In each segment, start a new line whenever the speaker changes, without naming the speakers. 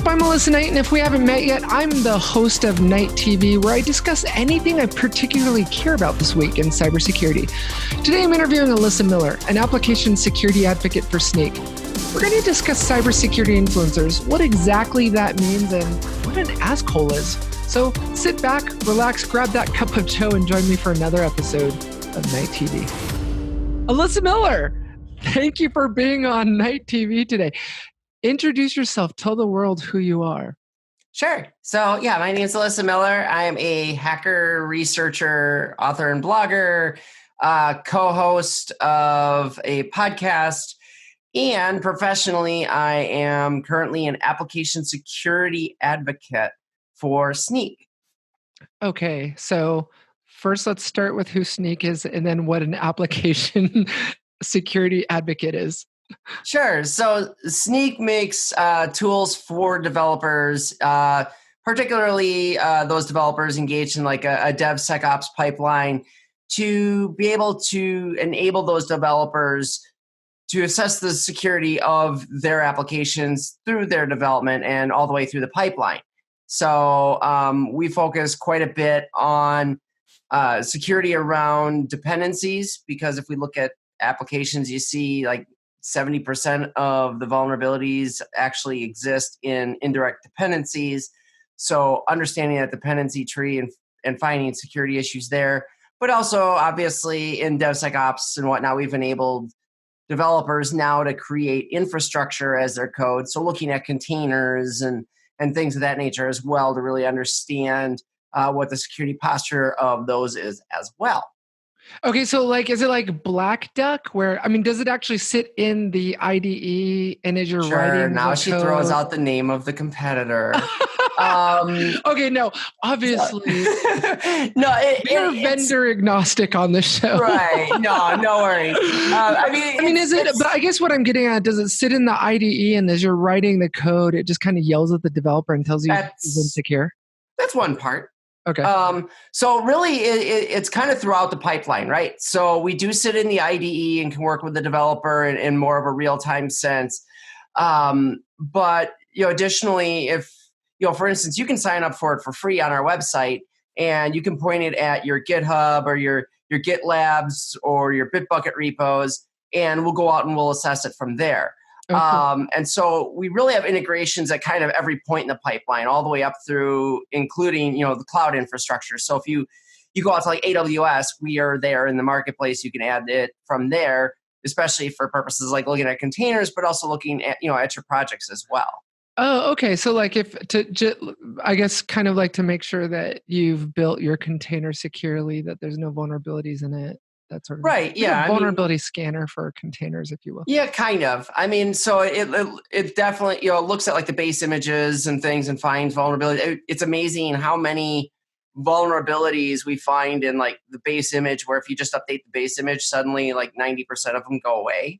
up? I'm Alyssa Knight, and if we haven't met yet, I'm the host of Knight TV, where I discuss anything I particularly care about this week in cybersecurity. Today, I'm interviewing Alyssa Miller, an application security advocate for Snyk. We're going to discuss cybersecurity influencers, what exactly that means, and what an asshole is. So sit back, relax, grab that cup of joe, and join me for another episode of Knight TV. Alyssa Miller, thank you for being on Knight TV today. Introduce yourself. Tell the world who you are.
Sure. So yeah, my name is Alyssa Miller. I am a hacker, researcher, author, and blogger, co-host of a podcast, and professionally, I am currently an application security advocate for Snyk.
Okay, so first let's start with who Snyk is and then what an application security advocate is.
Sure. So Snyk makes tools for developers, particularly those developers engaged in like a DevSecOps pipeline, to be able to enable those developers to assess the security of their applications through their development and all the way through the pipeline. So we focus quite a bit on security around dependencies, because if we look at applications, you see like 70% of the vulnerabilities actually exist in indirect dependencies. So understanding that dependency tree and finding security issues there, but also obviously in DevSecOps and whatnot, we've enabled developers now to create infrastructure as their code. So looking at containers and things of that nature as well to really understand what the security posture of those is as well.
Okay, so like, is it like Black Duck where, I mean, does it actually sit in the IDE and as you're writing
Now she
code?
throws out the name of the competitor.
Okay, no, obviously.
No,
we're vendor agnostic on the show.
Right, no worries.
But I guess what I'm getting at, does it sit in the IDE and as you're writing the code, it just kind of yells at the developer and tells you it's insecure?
That's one part.
Okay.
So really, it's kind of throughout the pipeline, right? So we do sit in the IDE and can work with the developer in more of a real-time sense. But additionally, if for instance, you can sign up for it for free on our website, and you can point it at your GitHub or your GitLabs or your Bitbucket repos, and we'll go out and we'll assess it from there. Okay. And so we really have integrations at kind of every point in the pipeline, all the way up through, including, the cloud infrastructure. So if you go out to like AWS, we are there in the marketplace. You can add it from there, especially for purposes like looking at containers, but also looking at, at your projects as well.
Oh, okay. So like I guess kind of like to make sure that you've built your container securely, that there's no vulnerabilities in it. That sort of
right, yeah.
Vulnerability scanner for containers, if you will.
Yeah, kind of. I mean, so it definitely looks at like the base images and things and finds vulnerability. It's amazing how many vulnerabilities we find in like the base image, where if you just update the base image, suddenly like 90% of them go away.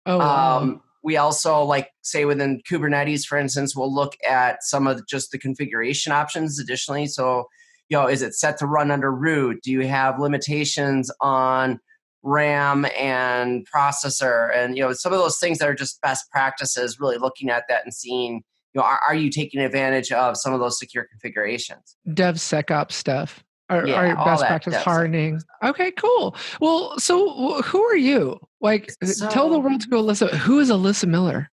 Oh, wow.
We also, like, say within Kubernetes, for instance, we'll look at some of just the configuration options additionally. So, is it set to run under root? Do you have limitations on RAM and processor? And, some of those things that are just best practices, really looking at that and seeing, are you taking advantage of some of those secure configurations?
DevSecOps stuff. Our best practice hardening. Okay, cool. Well, so who are you? Like, tell the world who Alyssa. Who is Alyssa Miller?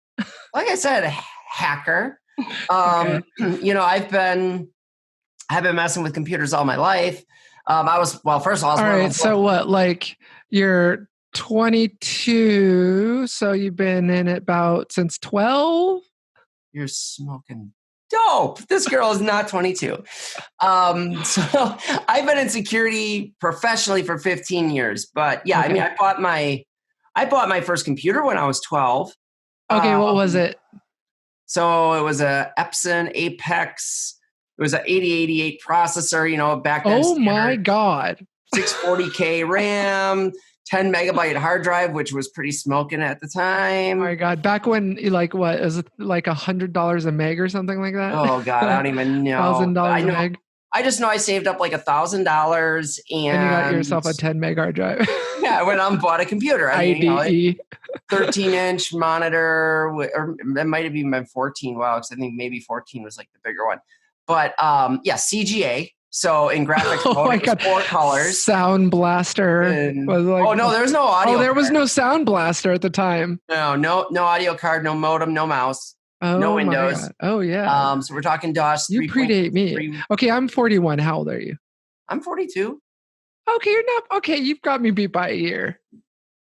Like I said, a hacker.
Okay.
I've been messing with computers all my life. First of all,
all right. So what? Like, you're 22, so you've been in it about since 12.
You're smoking dope. This girl is not 22. So I've been in security professionally for 15 years. But yeah, okay. I mean, I bought my first computer when I was 12.
Okay, what was it?
So it was a Epson Apex. It was an 8088 processor, back then.
Oh my God.
640K RAM, 10 megabyte hard drive, which was pretty smoking at the time.
Oh my God. Back when, like, what, is it like $100 a meg or something like that?
Oh God, I don't even know.
$1,000 a meg?
I just know I saved up like $1,000
And you got yourself a 10 meg hard drive.
Yeah, I went out and bought a computer. I mean,
IDE.
13-inch monitor, or it might have even been 14. Wow, because I think maybe 14 was like the bigger one. But yeah, CGA. So in graphics mode, it was 4 colors.
Sound Blaster.
Was like, oh no, there was no audio.
Oh, there was no Sound Blaster at the time.
No audio card, no modem, no mouse, no Windows.
God. Oh yeah.
So we're talking DOS.
You predate me. Okay, I'm 41. How old are you?
I'm 42.
Okay, you're not. Okay, you've got me beat by a year.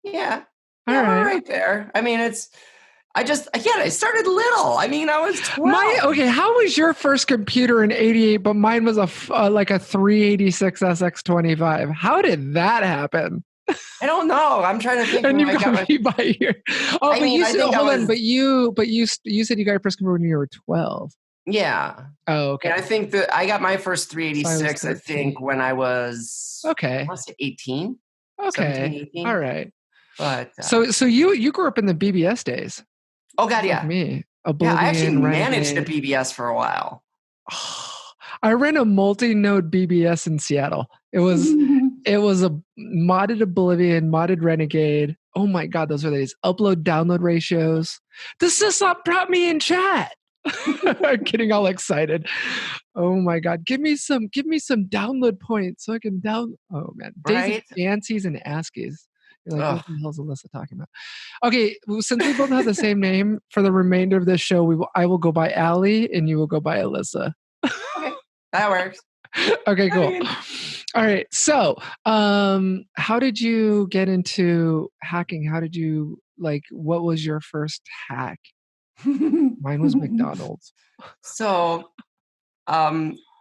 Yeah. All right there. I mean, I started little. I mean, I was 12.
Okay, how was your first computer in 88, but mine was like a 386 SX25? How did that happen?
I don't know. I'm trying to think.
And you got me by a year. Oh, but you said, hold on. But you said you got your first computer when you were 12.
Yeah.
Oh, okay.
And I think that I got my first 386, I think, when I was 18.
Okay.
17, 18.
All right.
But
so you grew up in the BBS days.
Oh God, yeah.
Like me.
Oblivion, I actually managed a BBS for a while.
I ran a multi-node BBS in Seattle. It was a modded Oblivion, modded Renegade. Oh my God, those are these upload download ratios. The syslop brought me in chat. I'm getting all excited. Oh my God, give me some download points so I can download. Oh man,
right?
Dancies and ASCIIs. You're like, what the hell is Alyssa talking about? Okay, well, since we both have the same name, for the remainder of this show, I will go by Allie and you will go by Alyssa.
Okay, that works.
Okay, cool. All right. So, how did you get into hacking? How did you what was your first hack? Mine was McDonald's.
So,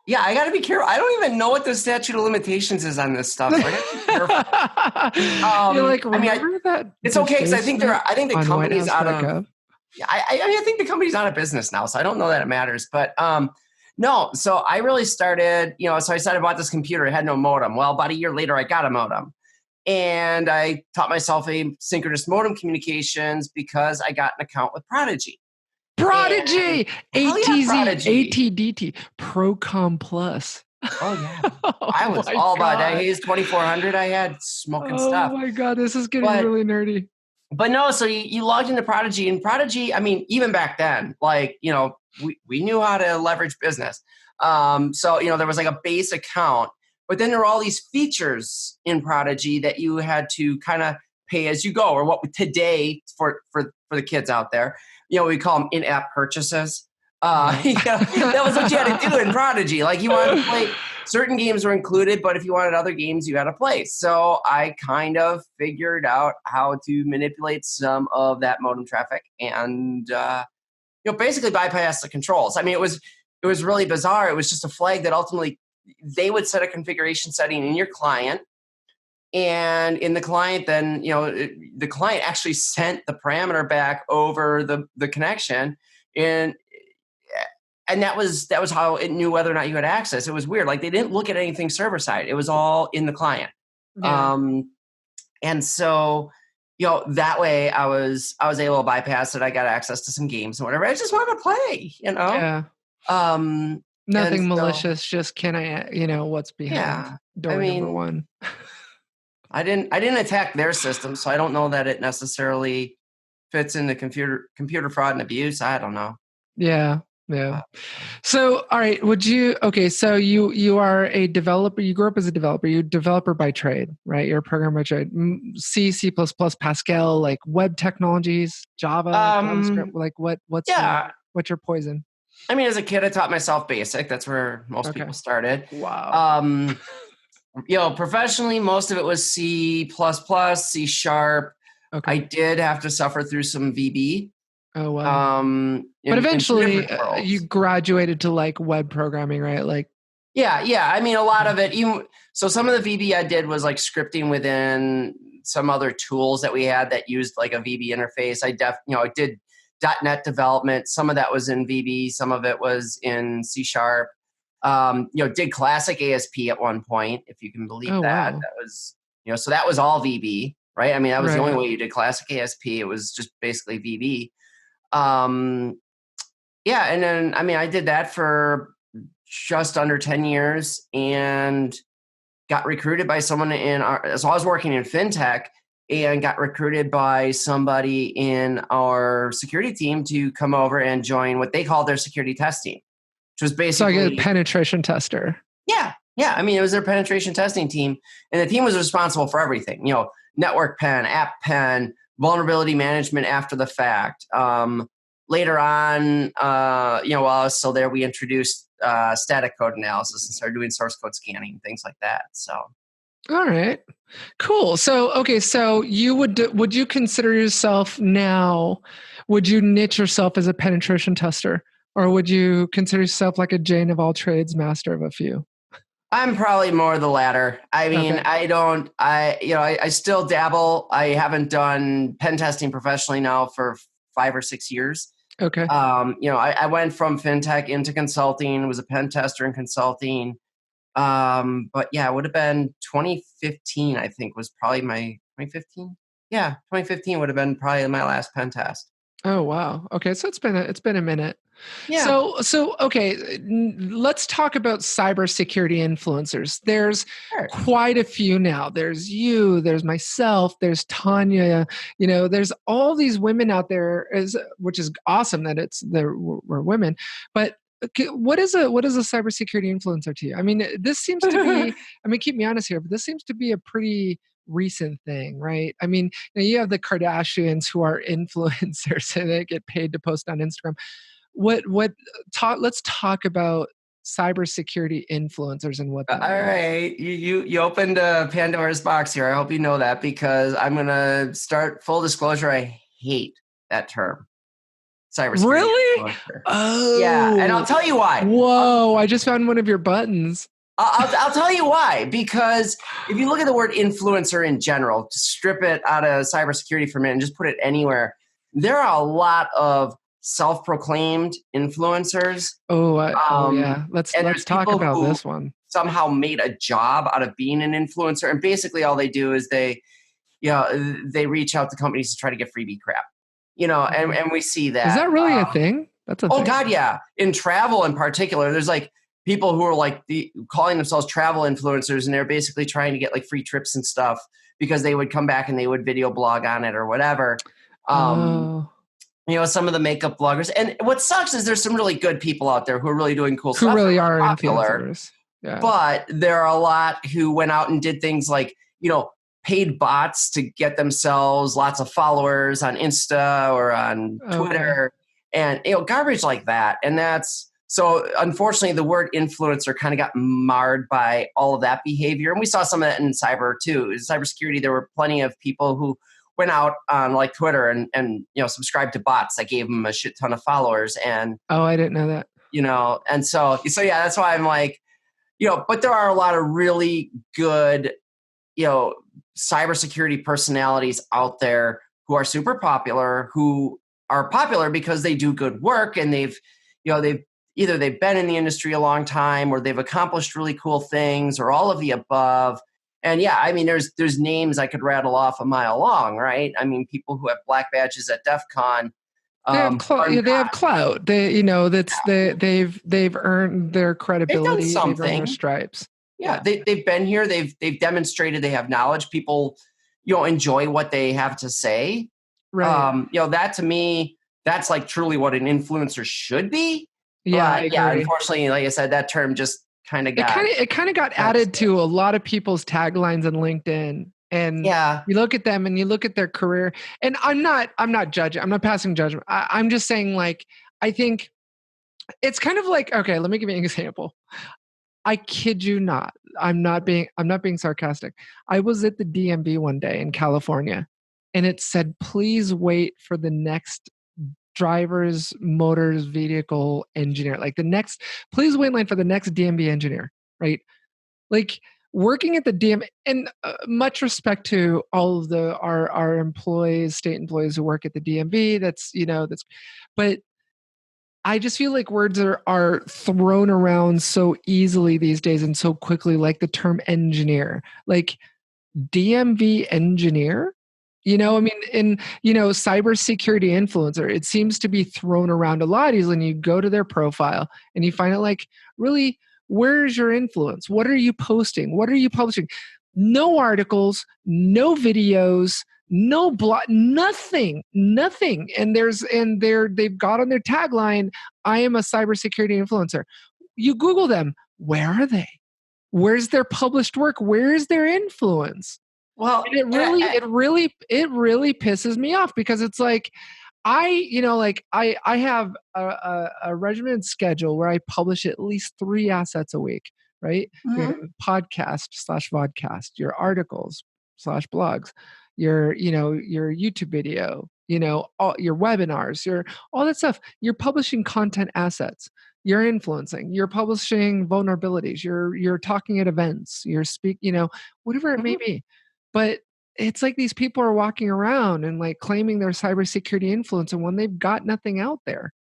yeah, I got to be careful. I don't even know what the statute of limitations is on this stuff. So I got to be careful.
You're like, remember that?
It's okay because I think the company's out of. Yeah, I think the company's out of business now, so I don't know that it matters. But no, so I really started. So I decided I bought this computer. It had no modem. Well, about a year later, I got a modem, and I taught myself asynchronous modem communications because I got an account with Prodigy.
ATZ, ATDT, Procom Plus.
Oh yeah, I was all about that. His 2400. I had smoking stuff.
Oh my God, this is getting really nerdy.
But no, so you logged into Prodigy, and Prodigy. I mean, even back then, we knew how to leverage business. So there was like a base account, but then there were all these features in Prodigy that you had to kind of pay as you go, or what today for the kids out there. We call them in-app purchases. That was what you had to do in Prodigy. Like you wanted to play, certain games were included, but if you wanted other games, you had to play. So I kind of figured out how to manipulate some of that modem traffic and, basically bypass the controls. I mean, it was really bizarre. It was just a flag that ultimately they would set a configuration setting in your client. And in the client, then, the client actually sent the parameter back over the connection. And that was how it knew whether or not you had access. It was weird. Like they didn't look at anything server side. It was all in the client. Yeah. And so, that way I was able to bypass it. I got access to some games and whatever. I just wanted to play,
Yeah. Nothing malicious. Just can I, what's behind door number one.
I didn't attack their system, so I don't know that it necessarily fits into computer fraud and abuse. I don't know. Yeah.
So, all right. So you are a developer. You grew up as a developer. You're a developer by trade, right? You're a programmer by trade. C++, Pascal, like web technologies, Java, JavaScript. Like what's your poison?
I mean, as a kid, I taught myself BASIC. That's where most people started.
Wow.
Professionally, most of it was C++, C#. Okay. I did have to suffer through some VB.
Oh, wow. But eventually you graduated to like web programming, right? Like,
yeah. I mean, a lot of it, so some of the VB I did was like scripting within some other tools that we had that used like a VB interface. I did .NET development. Some of that was in VB. Some of it was in C#. Did classic ASP at one point, if you can believe that. Wow. That was, so that was all VB, right? I mean, that was the only way you did classic ASP. It was just basically VB. And then, I mean, I did that for just under 10 years and got recruited by someone so I was working in fintech and got recruited by somebody in our security team to come over and join what they call their security testing, which was
So I get a
basically,
penetration tester.
yeah. Yeah. I mean, it was their penetration testing team, and the team was responsible for everything, network pen, app pen, vulnerability management after the fact. Later on, while I was still there, we introduced static code analysis and started doing source code scanning, things like that. So,
All right. Cool. So, okay. So would you consider yourself now, would you niche yourself as a penetration tester, or would you consider yourself like a Jane of all trades, master of a few?
I'm probably more the latter. I mean,
Okay.
I still dabble. I haven't done pen testing professionally now for 5 or 6 years.
Okay.
I went from fintech into consulting, was a pen tester in consulting. But yeah, it would have been 2015, I think was probably my 2015. Yeah, 2015 would have been probably my last pen test.
Oh wow. Okay, so it's been a minute.
Yeah.
So okay, let's talk about cybersecurity influencers. There's
Sure.
quite a few now. There's you, there's myself, there's Tanya, there's all these women out there, which is awesome that we're women. But okay, what is a cybersecurity influencer to you? I mean, this seems to be, I mean, keep me honest here, but this seems to be a pretty recent thing, right? I mean, you have the Kardashians who are influencers and they get paid to post on Instagram. Let's talk about cybersecurity influencers and what that
All
means.
right, you opened a Pandora's box here. I hope you know that, because I'm gonna start full disclosure. I hate that term, cybersecurity
Really?
influencer. Yeah, and I'll
Oh,
tell you why.
whoa! I just found one of your buttons.
I'll tell you why. Because if you look at the word influencer in general, to strip it out of cybersecurity for a minute and just put it anywhere, there are a lot of self-proclaimed influencers.
Oh yeah.
And
Let's
there's
talk
people
about
who
this one.
somehow made a job out of being an influencer. And basically all they do is they reach out to companies to try to get freebie crap. And we see that.
Is that really a thing? That's a
Oh
thing.
God, yeah. In travel in particular, there's like people who are like calling themselves travel influencers, and they're basically trying to get like free trips and stuff because they would come back and they would video blog on it or whatever.
Oh,
Some of the makeup bloggers. And what sucks is there's some really good people out there who are really doing cool
who
stuff.
really
They're
are
really popular,
influencers? Yeah.
but there are a lot who went out and did things like, paid bots to get themselves lots of followers on Insta or on Twitter, and garbage like that. And that's so unfortunately the word influencer kind of got marred by all of that behavior. And we saw some of that in cyber too. In cybersecurity, there were plenty of people who went out on like Twitter and subscribed to bots that gave them a shit ton of followers. And
Oh, I didn't know that.
and so yeah, that's why I'm like, but there are a lot of really good cybersecurity personalities out there who are super popular, who are popular because they do good work, and they've either they've been in the industry a long time, or they've accomplished really cool things, or all of the above. And yeah, I mean, there's names I could rattle off a mile long, right? I mean, people who have black badges at DEF CON.
They have clout. Yeah, they have clout. They've earned their credibility. They've earned their stripes.
Yeah, they've been here. They've demonstrated they have knowledge. People, enjoy what they have to say.
Right.
That to me, that's like truly what an influencer should be.
Yeah, I
But yeah,
agree.
unfortunately, like I said, that term just kind of
got added to a lot of people's taglines on LinkedIn. And
yeah.
you look at them and you look at their career, and I'm not judging. I'm not passing judgment. I'm just saying, like, I think it's kind of like, okay, let me give you an example. I kid you not. I'm not being sarcastic. I was at the DMV one day in California, and it said, "Please wait for the next driver's motors vehicle engineer." Like please wait in line for the next DMV engineer, right? Like working at the DM, and much respect to all of our employees, state employees who work at the DMV. But I just feel like words are thrown around so easily these days and so quickly, like the term engineer, like DMV engineer. I mean, cybersecurity influencer, it seems to be thrown around a lot easily. And you go to their profile and you find out, like, really, where's your influence? What are you posting? What are you publishing? No articles, no videos, no blog, nothing. They've got on their tagline, I am a cybersecurity influencer. You Google them, where are they? Where's their published work? Where's their influence?
Well,
And it really pisses me off, because it's like, I have a regimented schedule where I publish at least 3 assets a week, right? Your
mhm,
podcast slash vodcast, your articles slash blogs, your YouTube video, all your webinars, all that stuff. You're publishing content assets. You're influencing. You're publishing vulnerabilities. You're talking at events. Whatever it may
mhm.
be. But it's like these people are walking around and like claiming their cybersecurity influence, and when they've got nothing out there.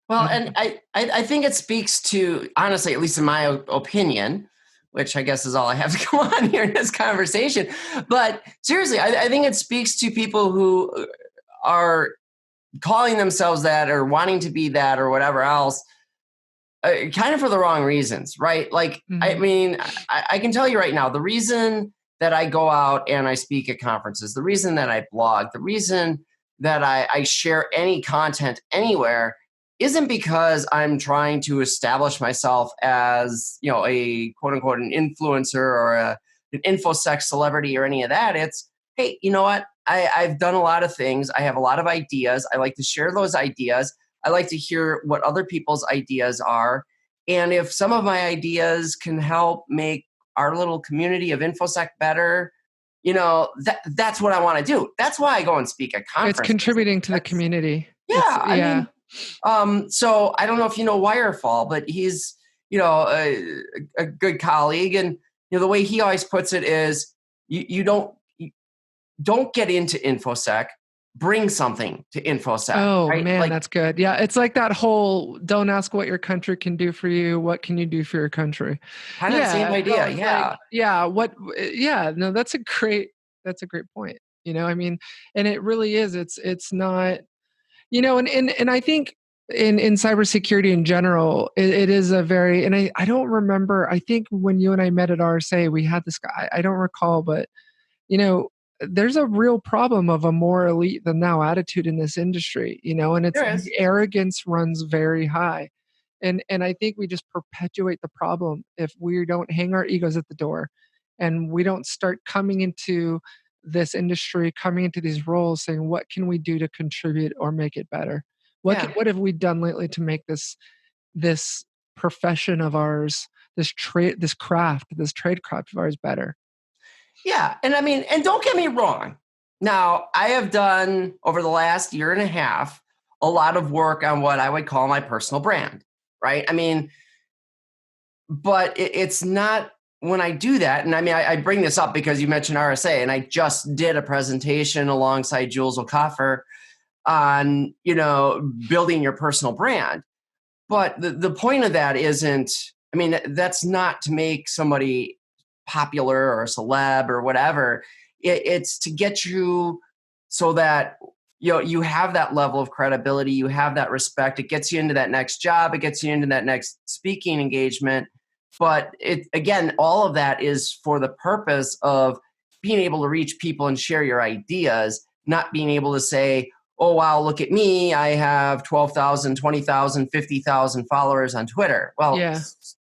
Well,
And
and I think it speaks to, honestly, at least in my opinion, which I guess is all I have to go on here in this conversation. But seriously, I think it speaks to people who are calling themselves that or wanting to be that or whatever else, kind of for the wrong reasons, right? Like, I
Mhm.
mean, I can tell you right now, the reason that I go out and I speak at conferences, the reason that I blog, the reason that I share any content anywhere isn't because I'm trying to establish myself as, a quote unquote an influencer or an infosec celebrity or any of that. It's, hey, you know what? I've done a lot of things. I have a lot of ideas. I like to share those ideas. I like to hear what other people's ideas are. And if some of my ideas can help make our little community of InfoSec better, that's what I want to do. That's why I go and speak at
It's
conferences.
contributing to the
That's,
community. It's
yeah, I
yeah.
mean, so I don't know if you know Wirefall, but he's, a good colleague. And, the way he always puts it is you don't get into InfoSec, bring something to InfoSec,
Oh
right?
man,
Like,
that's good. Yeah, it's like that whole don't ask what your country can do for you, what can you do for your country?
kind of the same
Yeah, no,
idea.
it's like,
Yeah.
yeah, yeah, no, that's a great point. I mean, and it really is. It's not, and I think in cybersecurity in general, it is a very, and I don't remember. I think when you and I met at RSA, we had this guy. I don't recall, but you know, there's a real problem of a more elite than thou attitude in this industry, and it's
There
the
is.
arrogance runs very high. And I think we just perpetuate the problem if we don't hang our egos at the door, and we don't start coming into this industry, coming into these roles saying, what can we do to contribute or make it better?
Yeah.
What have we done lately to make this profession of ours, this trade craft of ours better?
Yeah. And I mean, and don't get me wrong. Now, I have done over the last year and a half a lot of work on what I would call my personal brand, right? I mean, but it's not when I do that. And I mean, I bring this up because you mentioned RSA, and I just did a presentation alongside Jules O'Coffer on, building your personal brand. But the point of that isn't, I mean, that's not to make somebody popular or a celeb or whatever. It's to get you so that you have that level of credibility, you have that respect. It gets you into that next job, it gets you into that next speaking engagement. But it again, all of that is for the purpose of being able to reach people and share your ideas, not being able to say, oh, wow, look at me. I have 12,000, 20,000, 50,000 followers on Twitter. Well,
Yeah.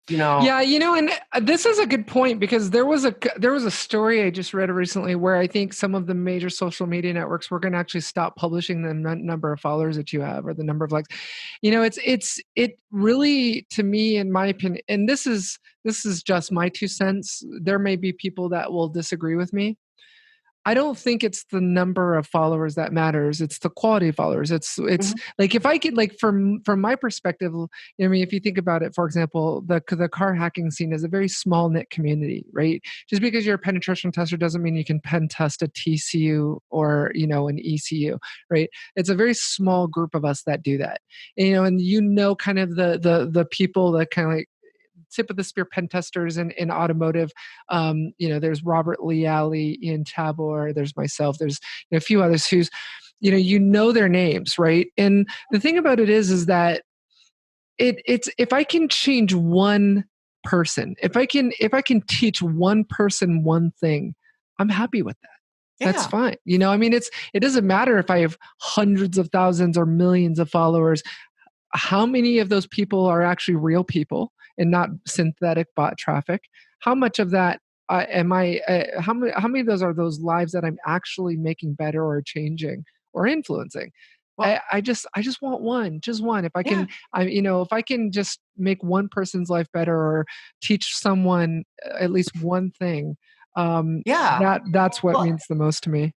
Yeah, and this is a good point, because there was a story I just read recently where I think some of the major social media networks were going to actually stop publishing the number of followers that you have or the number of likes. It really, to me, in my opinion, and this is just my 2 cents. There may be people that will disagree with me. I don't think it's the number of followers that matters. It's the quality of followers. It's
mhm,
like, if I could, like, from my perspective, I mean, if you think about it, for example, the car hacking scene is a very small knit community, right? Just because you're a penetration tester doesn't mean you can pen test a TCU or an ECU, right? It's a very small group of us that do that. And, kind of the people that kind of like tip of the spear pen testers in automotive. There's Robert Leali, Ian Tabor, there's myself, there's a few others who's, their names, right? And the thing about it is that it's if I can change one person, if I can teach one person one thing, I'm happy with that. That's
Yeah.
fine. It doesn't matter if I have hundreds of thousands or millions of followers. How many of those people are actually real people and not synthetic bot traffic? How much of that am I? How many of those are those lives that I'm actually making better or changing or influencing?
Well,
I just want one, just one. If I
yeah.
can, if I can just make one person's life better or teach someone at least one thing,
Yeah.
that's what
Well,
means the most to me.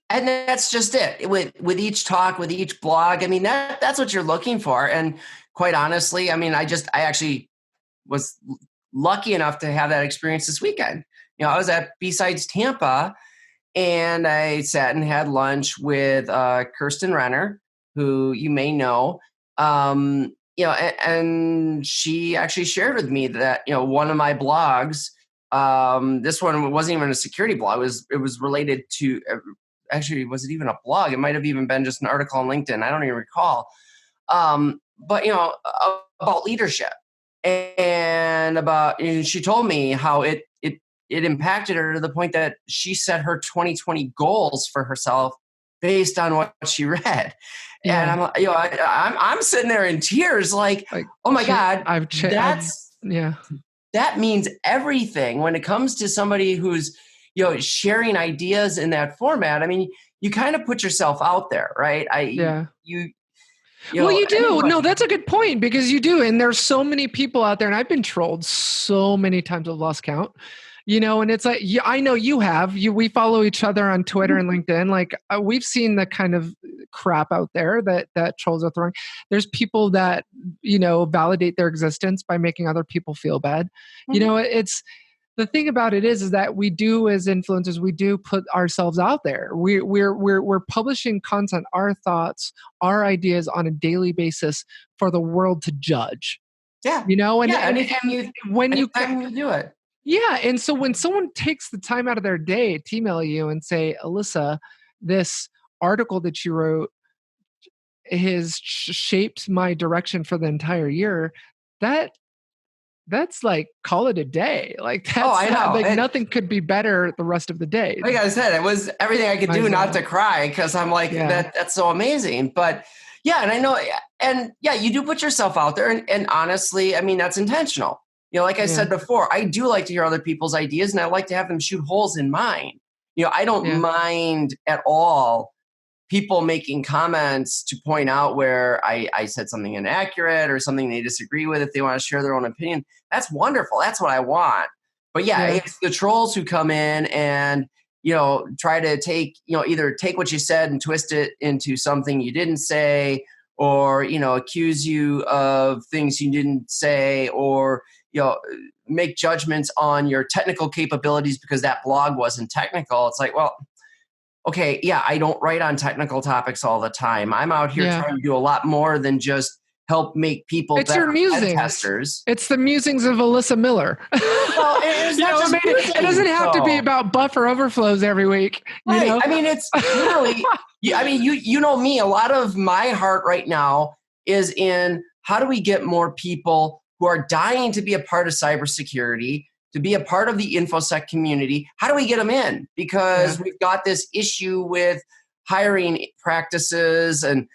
and that's just it with each talk, with each blog. I mean, that's what you're looking for. And quite honestly, I mean, I actually was lucky enough to have that experience this weekend. I was at B-Sides Tampa, and I sat and had lunch with Kirsten Renner, who you may know. And she actually shared with me that one of my blogs, this one wasn't even a security blog. It was related to actually, was it even a blog? It might have even been just an article on LinkedIn. I don't even recall. But about leadership and about, she told me how it impacted her to the point that she set her 2020 goals for herself based on what she read.
Yeah.
And I'm sitting there in tears, like oh my God, that means everything when it comes to somebody who's sharing ideas in that format. I mean, you kind of put yourself out there, right?
Well, you do. No, that's a good point because you do. And there's so many people out there, and I've been trolled so many times I've lost count. And it's like, I know you have. We follow each other on Twitter and LinkedIn. Like we've seen the kind of crap out there that trolls are throwing. There's people that validate their existence by making other people feel bad. It's the thing about it is that we do, as influencers, we do put ourselves out there. We're publishing content, our thoughts, our ideas on a daily basis for the world to judge.
Yeah.
Anytime you
do it.
Yeah. And so when someone takes the time out of their day to email you and say, Alyssa, this article that you wrote has shaped my direction for the entire year, that's like, call it a day. Like that's
I know.
like nothing could be better the rest of the day.
Like I said, it was everything I could do not to cry because I'm like, that's so amazing. But yeah, and I know, and yeah, you do put yourself out there, and honestly, I mean, that's intentional. Like I said before, I do like to hear other people's ideas, and I like to have them shoot holes in mine. I don't mind at all people making comments to point out where I said something inaccurate or something they disagree with. If they want to share their own opinion, that's wonderful. That's what I want. But it's the trolls who come in and try to take either take what you said and twist it into something you didn't say, or accuse you of things you didn't say, or make judgments on your technical capabilities because that blog wasn't technical. It's like, well, okay, yeah, I don't write on technical topics all the time. I'm out here trying to do a lot more than just help make people
better your musings.
Testers.
It's the musings of Alyssa Miller.
Well,
it doesn't have to be about buffer overflows every week.
Right. I mean, it's literally, I mean, you know me, a lot of my heart right now is in how do we get more people who are dying to be a part of cybersecurity, to be a part of the InfoSec community. How do we get them in? Because we've got this issue with hiring practices and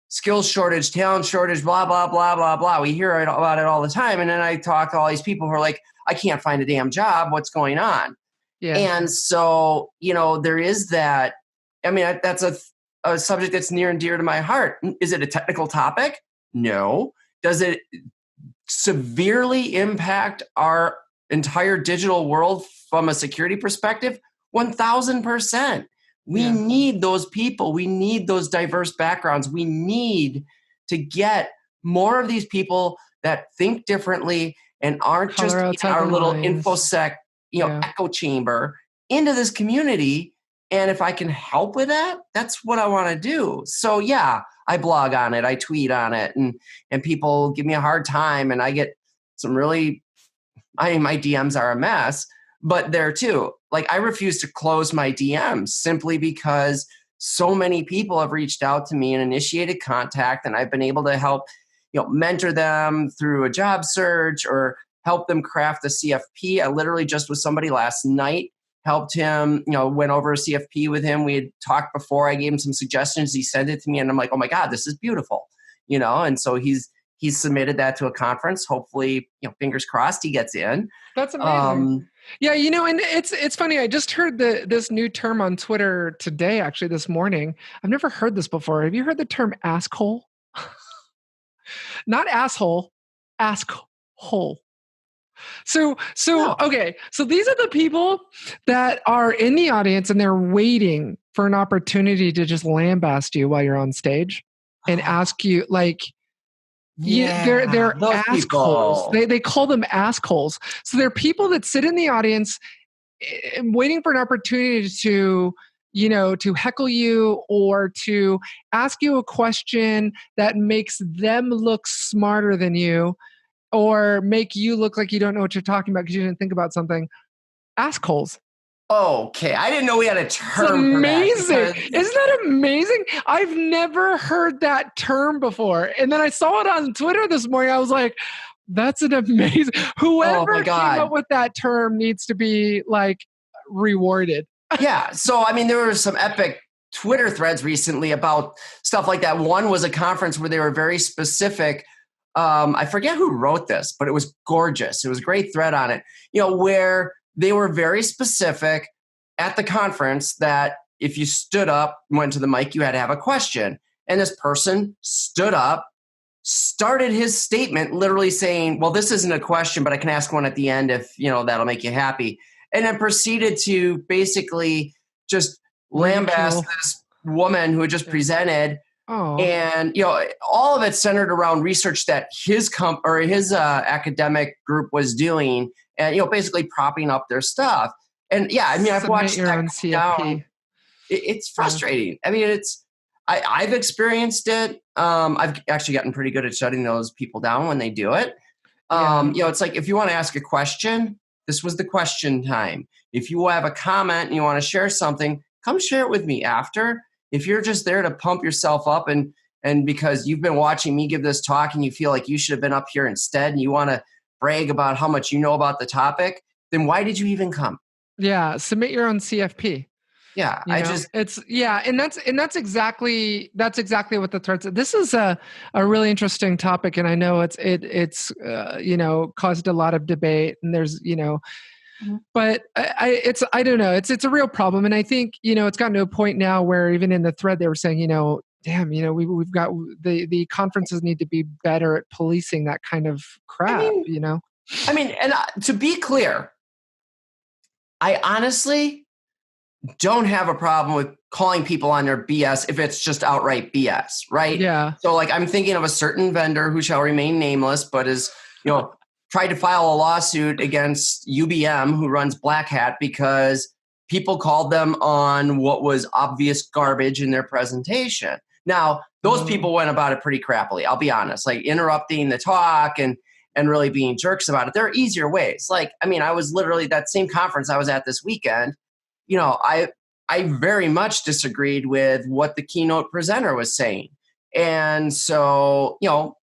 skills shortage, talent shortage, blah, blah, blah, blah, blah. We hear about it all the time. And then I talk to all these people who are like, I can't find a damn job. What's going on? Yeah. And so, there is that. I mean, that's a subject that's near and dear to my heart. Is it a technical topic? No. Does it severely impact our entire digital world from a security perspective? 1000%. We need those people. We need those diverse backgrounds. We need to get more of these people that think differently and aren't just in our little InfoSec, echo chamber into this community. And if I can help with that, that's what I want to do. So I blog on it, I tweet on it, and people give me a hard time, and I get some really, I mean, my DMs are a mess, but there too, like I refuse to close my DMs simply because so many people have reached out to me and initiated contact, and I've been able to help, mentor them through a job search or help them craft a CFP. I literally just with somebody last night, helped him, went over a CFP with him. We had talked before. I gave him some suggestions. He sent it to me and I'm like, oh my God, this is beautiful. And so he's submitted that to a conference. Hopefully, fingers crossed he gets in.
That's amazing. Yeah, and it's funny. I just heard this new term on Twitter today, actually this morning. I've never heard this before. Have you heard the term asshole? Not asshole, asshole. So
No.
okay. So these are the people that are in the audience and they're waiting for an opportunity to just lambast you while you're on stage and ask you like, they're assholes. They call them assholes. So they're people that sit in the audience waiting for an opportunity to heckle you or to ask you a question that makes them look smarter than you or make you look like you don't know what you're talking about because you didn't think about something. Assholes.
Okay, I didn't know we had a term.
It's amazing.
For that.
Isn't that amazing? I've never heard that term before. And then I saw it on Twitter this morning. I was like, that's an amazing. Whoever came up with that term needs to be like rewarded.
Yeah. So, I mean, there were some epic Twitter threads recently about stuff like that. One was a conference where they were very specific. I forget who wrote this, but it was gorgeous. It was a great thread on it, where they were very specific at the conference that if you stood up, went to the mic, you had to have a question. And this person stood up, started his statement literally saying, well, this isn't a question, but I can ask one at the end if, that'll make you happy. And then proceeded to basically just lambast this woman who had just presented.
Oh.
And, all of it centered around research that his academic group was doing and, basically propping up their stuff. And yeah, I mean, I've watched
your own CFP.
Down. It's frustrating. Yeah. I mean, I've experienced it. I've actually gotten pretty good at shutting those people down when they do it. It's like, if you want to ask a question, this was the question time. If you have a comment and you want to share something, come share it with me after. If you're just there to pump yourself up and because you've been watching me give this talk and you feel like you should have been up here instead and you want to brag about how much you know about the topic, then why did you even come?
Yeah, submit your own CFP.
Yeah,
and that's exactly what the thread said. This is a really interesting topic, and I know it's caused a lot of debate, and there's but I don't know, it's a real problem, and I think it's gotten to a point now where even in the thread they were saying damn, we've got the conferences need to be better at policing that kind of crap.
I mean, and to be clear, I honestly don't have a problem with calling people on their BS if it's just outright BS, right?
Yeah.
So like I'm thinking of a certain vendor who shall remain nameless, but is, tried to file a lawsuit against UBM who runs Black Hat because people called them on what was obvious garbage in their presentation. Now, those people went about it pretty crappily, I'll be honest, like interrupting the talk and really being jerks about it. There are easier ways. Like, I mean, I was literally that same conference I was at this weekend. I very much disagreed with what the keynote presenter was saying. And so,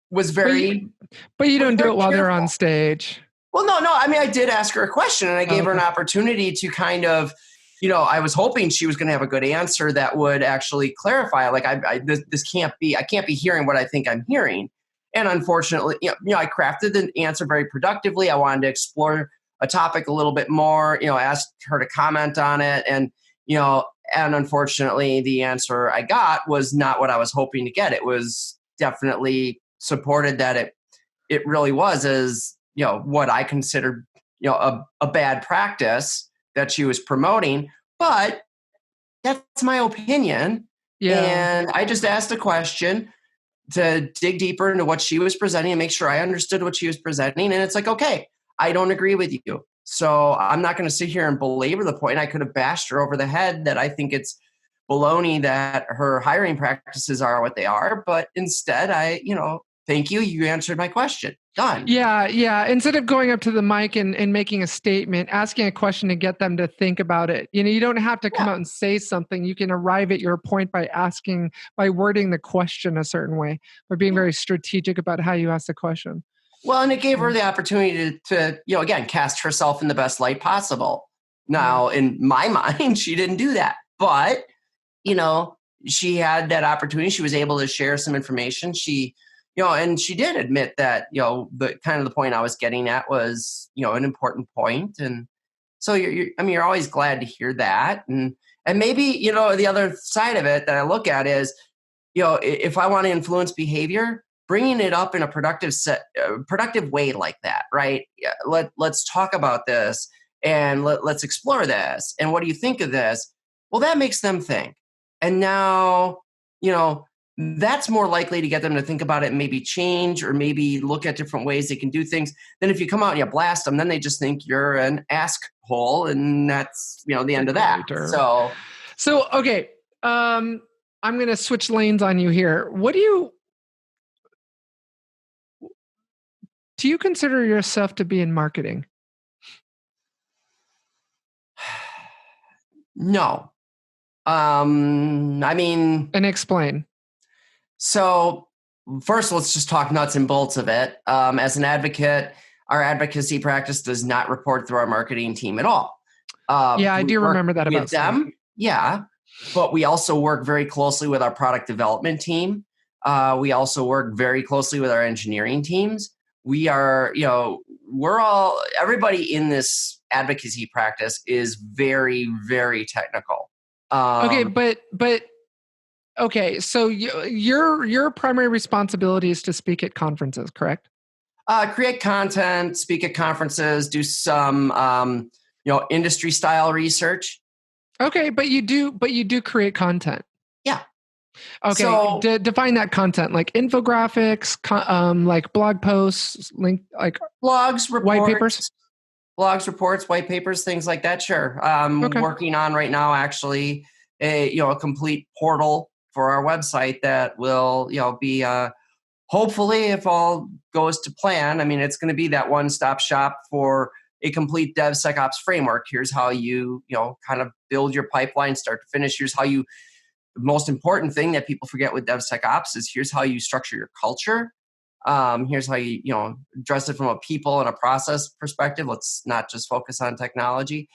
was very...
But you don't do it while
careful.
They're on stage.
Well, no. I mean, I did ask her a question and I gave her an opportunity to kind of, I was hoping she was going to have a good answer that would actually clarify. Like, this can't be, I can't be hearing what I think I'm hearing. And unfortunately, I crafted the answer very productively. I wanted to explore a topic a little bit more, asked her to comment on it. And, and unfortunately, the answer I got was not what I was hoping to get. It was definitely supported that it really was as, what I considered, a bad practice that she was promoting. But that's my opinion. Yeah. And I just asked a question to dig deeper into what she was presenting and make sure I understood what she was presenting. And it's like, okay, I don't agree with you. So I'm not going to sit here and belabor the point. I could have bashed her over the head that I think it's baloney that her hiring practices are what they are. But instead, thank you. You answered my question. Done.
Yeah. Instead of going up to the mic and making a statement, asking a question to get them to think about it. You don't have to come
Yeah.
out and say something. You can arrive at your point by wording the question a certain way, by being very strategic about how you ask the question.
Well, and it gave her the opportunity to, again, cast herself in the best light possible. Now, in my mind, she didn't do that. But, she had that opportunity. She was able to share some information. She, and she did admit that, the kind of the point I was getting at was, an important point. And so you're always glad to hear that. And maybe, the other side of it that I look at is, if I want to influence behavior, bringing it up in a productive way like that, right? Yeah, let's talk about this and let's explore this. And what do you think of this? Well, that makes them think. And now, that's more likely to get them to think about it and maybe change or maybe look at different ways they can do things than if you come out and you blast them, then they just think you're an ask hole, and that's, the end of that.
So okay. I'm going to switch lanes on you here. Do you consider yourself to be in marketing?
No. And
explain.
So first, let's just talk nuts and bolts of it. As an advocate, our advocacy practice does not report through our marketing team at all.
I do remember that about
them. Yeah. But we also work very closely with our product development team. We also work very closely with our engineering teams. We are, everybody in this advocacy practice is very, very technical.
Okay, so your primary responsibility is to speak at conferences, correct?
Create content, speak at conferences, do some, industry style research.
Okay, but you do create content.
Yeah.
Okay, so, define that content, like infographics, like blog posts,
blogs, reports,
white papers.
Blogs, reports, white papers, things like that. Sure. Working on right now, actually, a complete portal for our website that will, be hopefully, if all goes to plan. I mean, it's going to be that one-stop shop for a complete DevSecOps framework. Here's how you, kind of build your pipeline, start to finish. Here's how you. The most important thing that people forget with DevSecOps is here's how you structure your culture. Here's how you, address it from a people and a process perspective. Let's not just focus on technology.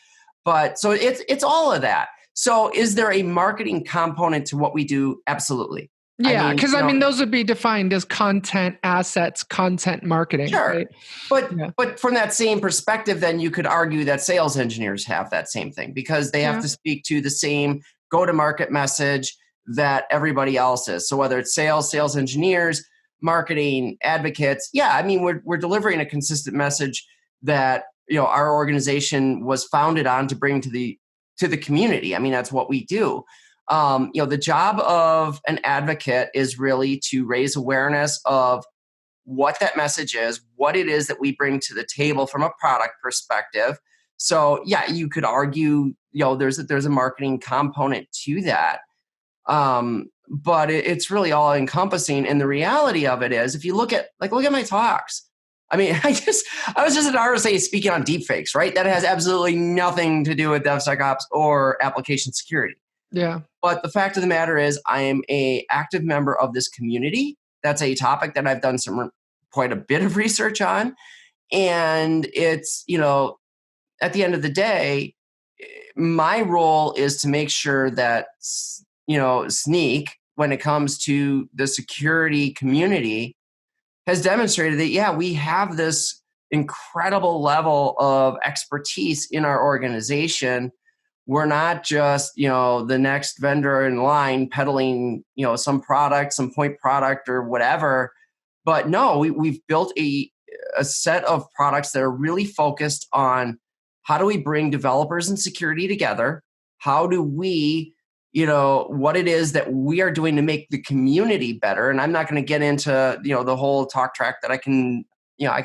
But so it's all of that. So is there a marketing component to what we do? Absolutely.
Yeah, because those would be defined as content assets, content marketing.
Sure. Right? But from that same perspective, then you could argue that sales engineers have that same thing because they have to speak to the same go-to-market message that everybody else is. So whether it's sales engineers, marketing, advocates, we're delivering a consistent message that our organization was founded on to bring to the community. I mean, that's what we do. The job of an advocate is really to raise awareness of what that message is, what it is that we bring to the table from a product perspective. So you could argue, there's a marketing component to that. But it's really all encompassing. And the reality of it is, if you look at my talks, I mean, I was just at RSA speaking on deepfakes, right? That has absolutely nothing to do with DevSecOps or application security.
Yeah.
But the fact of the matter is, I am an active member of this community. That's a topic that I've done quite a bit of research on. And it's, at the end of the day, my role is to make sure that, Sneak, when it comes to the security community, has demonstrated that, we have this incredible level of expertise in our organization. We're not just, the next vendor in line peddling, some product, some point product or whatever. But no, we've built a set of products that are really focused on how do we bring developers and security together? How do we, what it is that we are doing to make the community better? And I'm not going to get into, the whole talk track that I can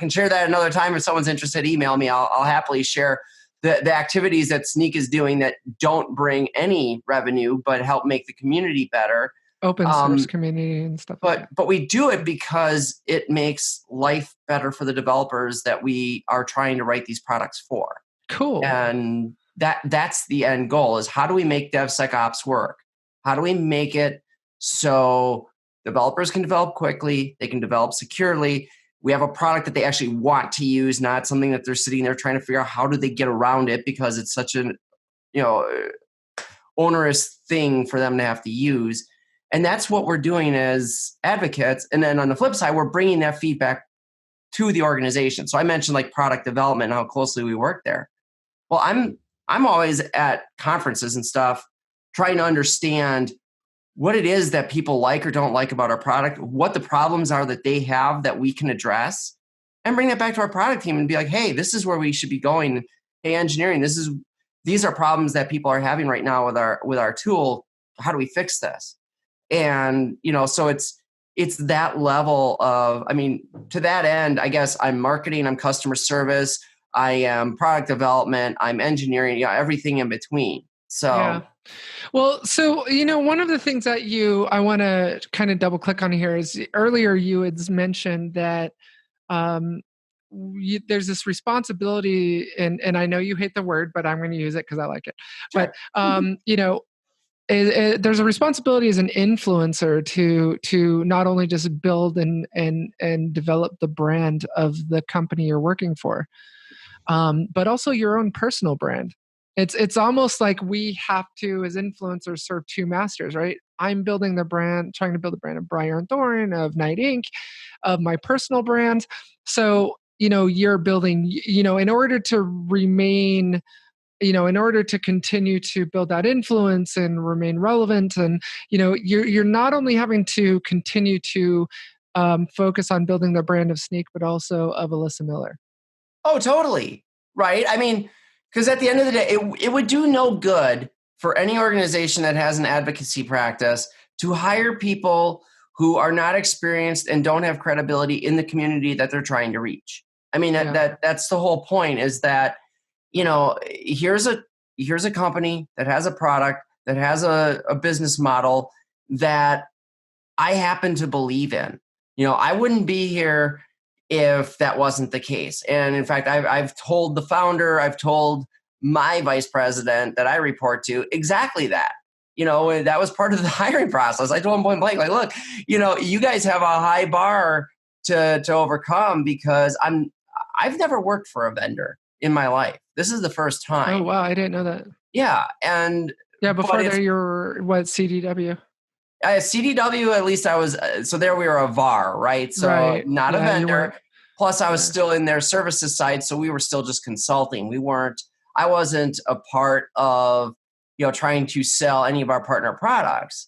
share that another time. If someone's interested, email me. I'll happily share the activities that Sneak is doing that don't bring any revenue, but help make the community better.
open source community and stuff like that.
But we do it because it makes life better for the developers that we are trying to write these products for.
Cool.
And that's the end goal, is how do we make DevSecOps work? How do we make it so developers can develop quickly, they can develop securely, we have a product that they actually want to use, not something that they're sitting there trying to figure out how do they get around it because it's such an onerous thing for them to have to use. And that's what we're doing as advocates. And then on the flip side, we're bringing that feedback to the organization. So I mentioned like product development and how closely we work there. Well, I'm always at conferences and stuff trying to understand what it is that people like or don't like about our product, what the problems are that they have that we can address, and bring that back to our product team and be like, hey, this is where we should be going. Hey, engineering, these are problems that people are having right now with our tool. How do we fix this? And so it's that level of, to that end, I guess I'm marketing, I'm customer service, I am product development, I'm engineering, everything in between. So
yeah. Well, so, one of the things that I want to kind of double click on here is earlier you had mentioned that there's this responsibility, and I know you hate the word, but I'm going to use it because I like it.
Sure.
But, there's a responsibility as an influencer to not only just build and develop the brand of the company you're working for, but also your own personal brand. It's almost like we have to, as influencers, serve two masters, right? I'm building the brand, trying to build a brand of Briar Thorn, of Night Inc., of my personal brand. So, you're building, in order to remain, in order to continue to build that influence and remain relevant, and you're not only having to continue to focus on building the brand of Sneak, but also of Alyssa Miller.
Oh, totally. Right. Because at the end of the day, it would do no good for any organization that has an advocacy practice to hire people who are not experienced and don't have credibility in the community that they're trying to reach. That's the whole point, is that, here's a company that has a product, that has a business model that I happen to believe in. I wouldn't be here if that wasn't the case. And in fact, I've told the founder, I've told my vice president that I report to exactly that. That was part of the hiring process. I told him point blank, like, look, you guys have a high bar to overcome, because I've never worked for a vendor in my life. This is the first time.
Oh, wow. I didn't know that.
Yeah. And
before that, you're what, CDW?
CDW, at least I was, so there we were a VAR, right? So
right.
not a vendor. Plus I was still in their services side. So we were still just consulting. I wasn't a part of, trying to sell any of our partner products.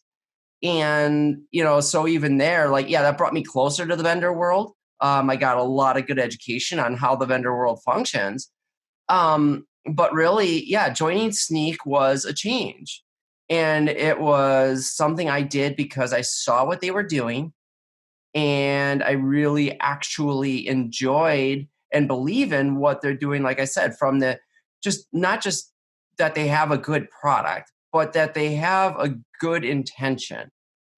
And, so even there, that brought me closer to the vendor world. I got a lot of good education on how the vendor world functions. But really, joining Sneak was a change. And it was something I did because I saw what they were doing, and I really actually enjoyed and believe in what they're doing. Like I said, from not just that they have a good product, but that they have a good intention,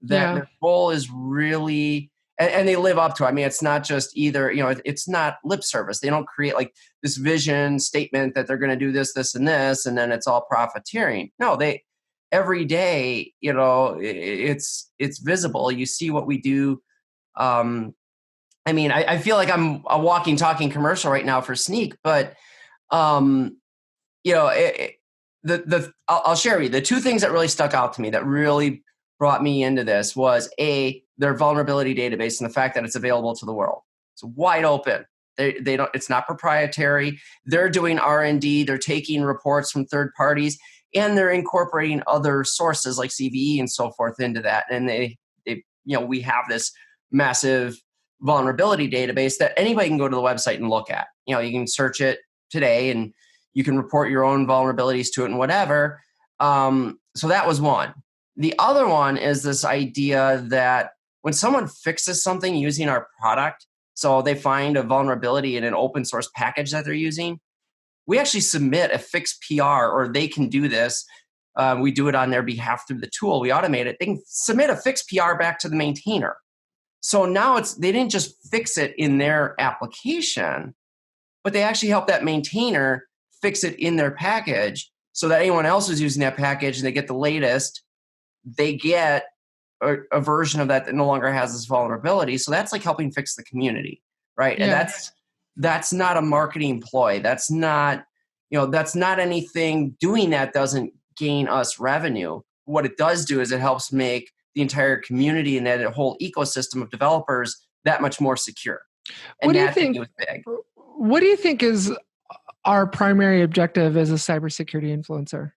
that their goal is really, and they live up to it. It's not just either, it's not lip service. They don't create like this vision statement that they're going to do this, this, and this, and then it's all profiteering. No, every day, it's visible. You see what we do. I feel like I'm a walking, talking commercial right now for Sneak, but I'll share with you the two things that really stuck out to me, that really brought me into this, was their vulnerability database and the fact that it's available to the world. It's wide open. They don't. It's not proprietary. They're doing R&D. They're taking reports from third parties, and they're incorporating other sources like CVE and so forth into that. And we have this massive vulnerability database that anybody can go to the website and look at. You can search it today, and you can report your own vulnerabilities to it and whatever. So that was one. The other one is this idea that when someone fixes something using our product, so they find a vulnerability in an open source package that they're using, we actually submit a fixed PR, or they can do this we do it on their behalf through the tool. We automate it. They can submit a fixed PR back to the maintainer. So now they didn't just fix it in their application, but they actually help that maintainer fix it in their package so that anyone else who's using that package and they get the latest, they get a version of that no longer has this vulnerability. So that's like helping fix the community, right?
Yeah.
And that's not a marketing ploy. That's not anything. Doing that doesn't gain us revenue. What it does do is it helps make the entire community and that whole ecosystem of developers that much more secure. And
What do you
that
think?
was big.
What do you think is our primary objective as a cybersecurity influencer?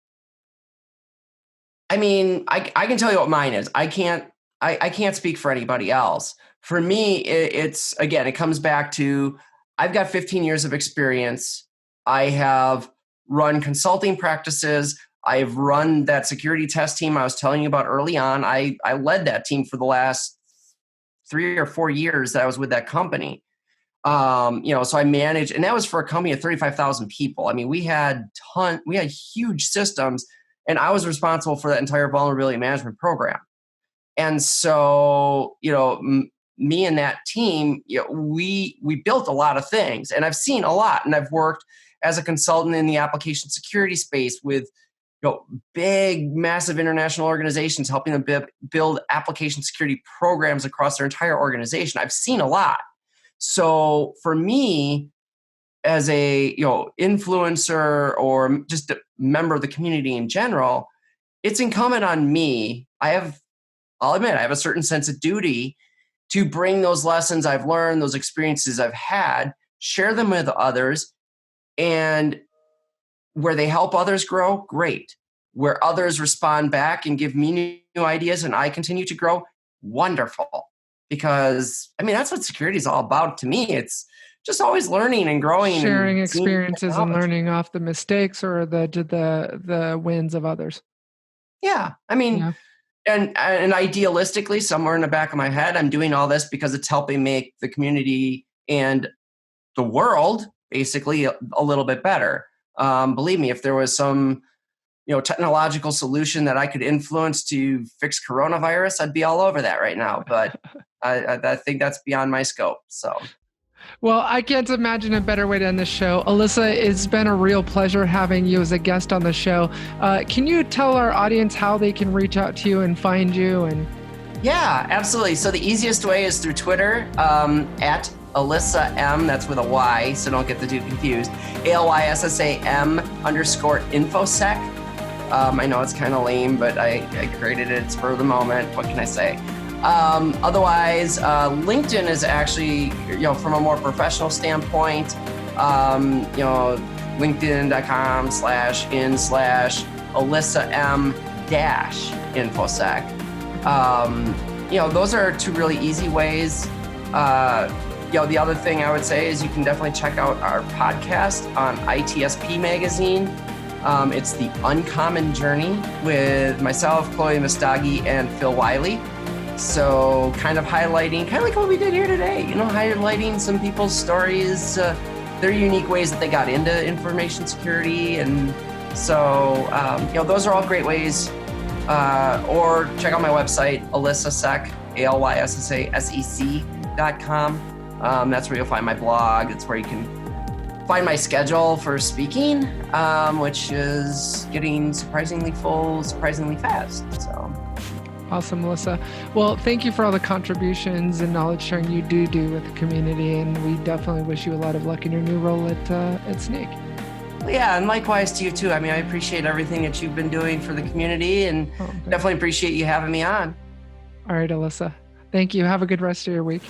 I mean, I can tell you what mine is. I can't speak for anybody else. For me, it comes back to I've got 15 years of experience. I have run consulting practices. I've run that security test team I was telling you about early on. I led that team for the last 3 or 4 years that I was with that company. So I managed, and that was for a company of 35,000 people. I mean, we had huge systems, and I was responsible for that entire vulnerability management program. And so, me and that team, we built a lot of things, and I've seen a lot, and I've worked as a consultant in the application security space with big, massive international organizations, helping them build application security programs across their entire organization. I've seen a lot. So for me, as a influencer or just a member of the community in general, it's incumbent on me. I'll admit, I have a certain sense of duty to bring those lessons I've learned, those experiences I've had, share them with others, and where they help others grow, great. Where others respond back and give me new ideas and I continue to grow, wonderful. Because, that's what security is all about to me. It's just always learning and growing.
Sharing
and
experiences and learning off the mistakes or the wins of others.
Yeah. And idealistically, somewhere in the back of my head, I'm doing all this because it's helping make the community and the world basically a little bit better. Believe me, if there was some technological solution that I could influence to fix coronavirus, I'd be all over that right now. But I think that's beyond my scope. So,
well, I can't imagine a better way to end the show. Alyssa, it's been a real pleasure having you as a guest on the show. Can you tell our audience how they can reach out to you and find you? And
yeah, absolutely. So the easiest way is through Twitter at Alyssa M. That's with a Y, so don't get the two confused. ALYSSAM_infosec. I know it's kind of lame, but I created it. It's for the moment. What can I say? Otherwise, LinkedIn is actually, from a more professional standpoint, linkedin.com/in/Alyssa M-infosec. Those are two really easy ways. The other thing I would say is you can definitely check out our podcast on ITSP Magazine. It's The Uncommon Journey with myself, Chloe Mastagi, and Phil Wiley. So kind of highlighting, kind of like what we did here today, highlighting some people's stories, their unique ways that they got into information security. And so, those are all great ways. Or check out my website, AlyssaSec, ALYSSASEC.com. That's where you'll find my blog. It's where you can find my schedule for speaking, which is getting surprisingly full, surprisingly fast. So
awesome, Alyssa. Well, thank you for all the contributions and knowledge sharing you do with the community, and we definitely wish you a lot of luck in your new role at Sneak.
Well, yeah, and likewise to you too. I appreciate everything that you've been doing for the community, and definitely appreciate you having me on.
All right, Alyssa. Thank you. Have a good rest of your week.